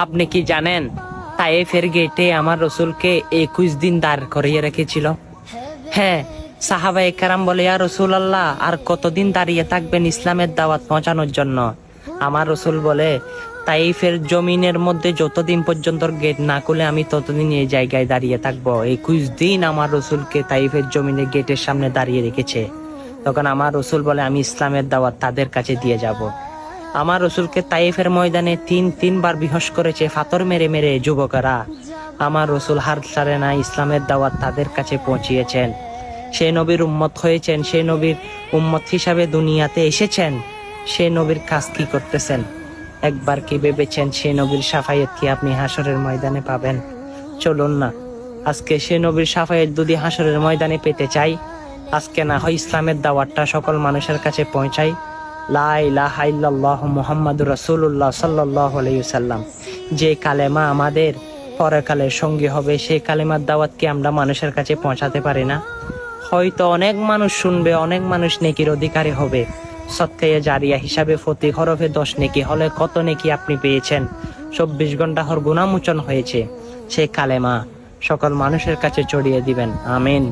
আপনি কি জানেন তায়েফের গেটে আমার রসুলকে 21 দিন দাঁড় করিয়ে রেখেছিল? হ্যাঁ, সাহাবায়ে কেরাম বলে, ইয়া রাসূলুল্লাহ, আর কতদিন দাঁড়িয়ে থাকবেন ইসলামের দাওয়াত পৌঁছানোর জন্য? আমার রসুল বলে, তাইফের জমিনের মধ্যে যতদিন পর্যন্ত গেট না খুলে আমি ততদিন এই জায়গায় দাঁড়িয়ে থাকবো। 21 দিন আমার রসুলকে তাইফের জমিনের গেটের সামনে দাঁড়িয়ে রেখেছে। তখন আমার রসুল বলে, আমি ইসলামের দাওয়াত তাদের কাছে দিয়ে যাব। আমার রসুলকে তাইফের ময়দানে তিনবার বিহস করেছে পাথর মেরে মেরে যুবকেরা। আমার রসুল হার ছাড়ে না, ইসলামের দাওয়াত তাদের কাছে পৌঁছিয়েছেন। সে নবীর উম্মত হয়েছেন, সে নবীর উম্মত হিসাবে দুনিয়াতে এসেছেন। সে নবীর কাজ কি করতেছেন? একবার কি ভেবেছেন সে নবীর শাফায়েত কি আপনি হাসরের ময়দানে পাবেন? চলুন না, আজকে সে নবীর শাফায়েত যদি হাসরের ময়দানে পেতে চাই, আজকে না হয় ইসলামের দাওয়াতটা সকল মানুষের কাছে পৌঁছাই। লা ইলাহা ইল্লাল্লাহু মুহাম্মাদুর রাসূলুল্লাহ সাল্লাল্লাহু আলাইহি ওয়াসাল্লাম, যে কালেমা আমাদের পরকালের সঙ্গী হবে, সেই কালেমার দাওয়াত কি আমরা মানুষের কাছে পৌঁছাতে পারি না? হয়তো অনেক মানুষ শুনবে, অনেক মানুষ নেকির অধিকারী হবে। সৎকায়ে জারিয়া হিসাবে প্রতি হরফে 10 নেকি হলে কত নেকি আপনি পেয়েছেন? 24 ঘন্টা হর গুনাহমোচন হয়েছে। সেই কালেমা সকল মানুষের কাছে ছড়িয়ে দিবেন। আমিন।